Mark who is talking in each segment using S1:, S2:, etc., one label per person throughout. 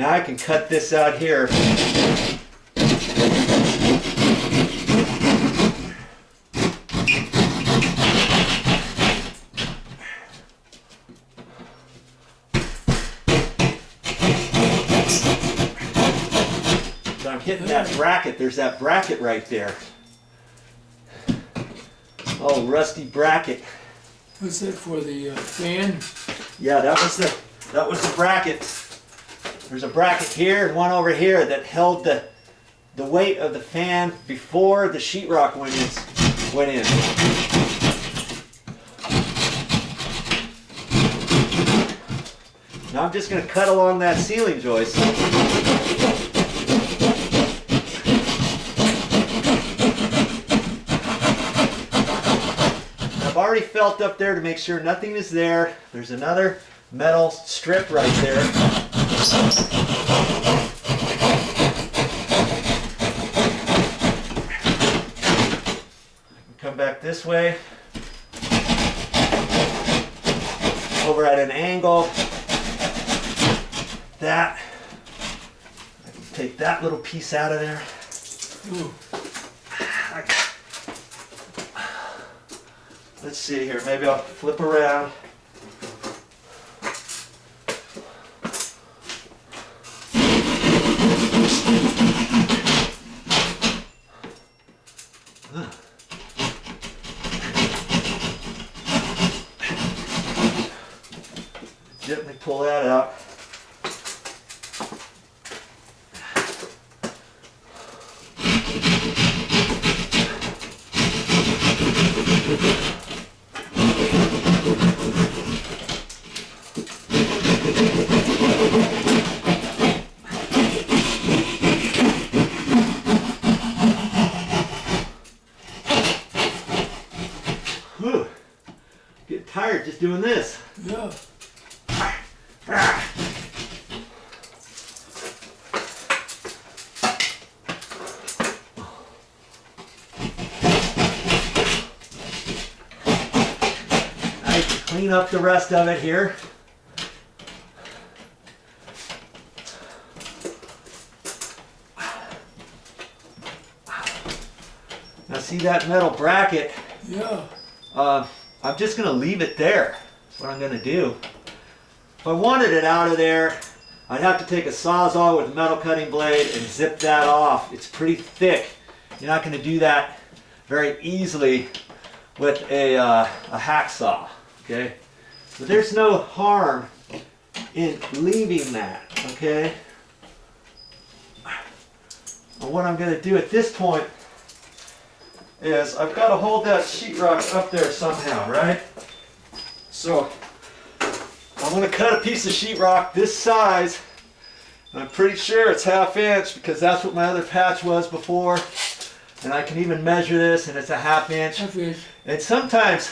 S1: Now I can cut this out here. So I'm hitting that bracket. There's that bracket right there. Oh, rusty bracket.
S2: What's that for, the fan?
S1: Yeah, that was the bracket. There's a bracket here and one over here that held the weight of the fan before the sheetrock went in. Now I'm just going to cut along that ceiling joist. I've already felt up there to make sure nothing is there. There's another metal strip right there. Come back this way. Over at an angle. That. I can take that little piece out of there.
S2: Ooh.
S1: Let's see here, maybe I'll flip around. Gently pull that out. Whew. Getting tired just doing this.
S2: Yeah.
S1: Clean up the rest of it here. Now see that metal bracket?
S2: Yeah.
S1: I'm just going to leave it there. That's what I'm going to do. If I wanted it out of there, I'd have to take a Sawzall with a metal cutting blade and zip that off. It's pretty thick. You're not going to do that very easily with a hacksaw. Okay, but there's no harm in leaving that, okay? And what I'm going to do at this point is I've got to hold that sheetrock up there somehow, right? So I'm going to cut a piece of sheetrock this size. And I'm pretty sure it's 1/2 inch because that's what my other patch was before. And I can even measure this and it's a 1/2 inch.
S2: 1/2 inch.
S1: And sometimes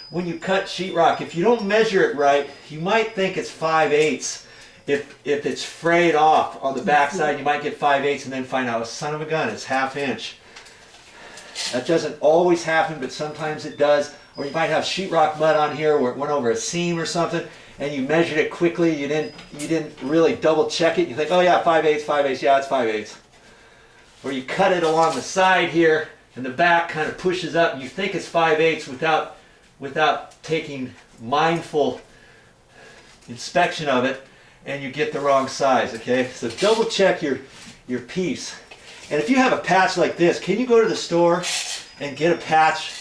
S1: when you cut sheetrock, if you don't measure it right, you might think it's 5/8. If it's frayed off on the back side, you might get 5/8 and then find out, oh, son of a gun, it's 1/2 inch. That doesn't always happen, but sometimes it does. Or you might have sheetrock mud on here where it went over a seam or something, and you measured it quickly. You didn't really double check it. You think, oh yeah, 5/8, 5/8, yeah, it's 5/8. Or you cut it along the side here, and the back kind of pushes up, and you think it's 5/8 without taking mindful inspection of it, and you get the wrong size, okay? So double check your piece. And if you have a patch like this, can you go to the store and get a patch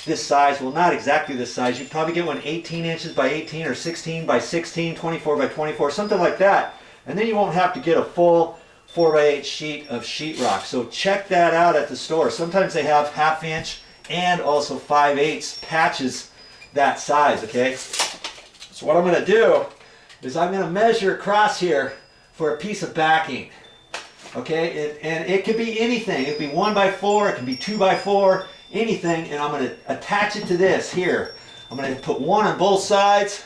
S1: this size? Well, not exactly this size. You'd probably get one 18 inches by 18 or 16 by 16, 24 by 24, something like that. And then you won't have to get a full 4x8 sheet of sheetrock. So check that out at the store. Sometimes they have 1/2 inch and also 5/8 patches that size, okay? So what I'm going to do is I'm going to measure across here for a piece of backing, okay? And it could be anything. It could be 1x4, it can be 2x4, anything, and I'm going to attach it to this here. I'm going to put one on both sides,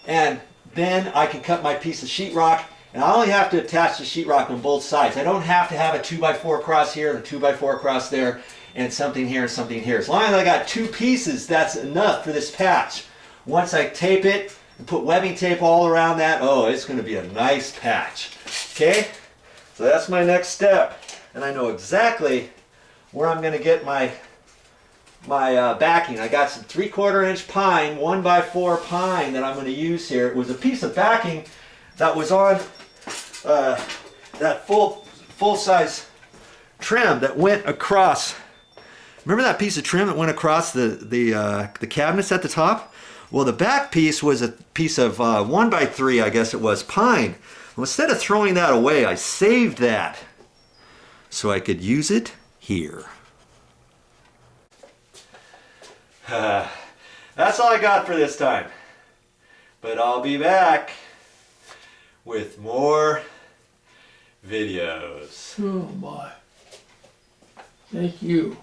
S1: and then I can cut my piece of sheetrock, and I only have to attach the sheetrock on both sides. I don't have to have a 2x4 across here and a 2x4 across there, and something here and something here. As long as I got two pieces, that's enough for this patch. Once I tape it and put webbing tape all around that. Oh, it's going to be a nice patch. Okay, so that's my next step, and I know exactly where I'm going to get my backing. I got some 3/4 inch pine, 1x4 pine that I'm going to use here. It was a piece of backing that was on that full size trim that went across. Remember that piece of trim that went across the cabinets at the top? Well, the back piece was a piece of 1x3, I guess it was, pine. Well, instead of throwing that away, I saved that so I could use it here. That's all I got for this time. But I'll be back with more videos.
S2: Oh my. Thank you.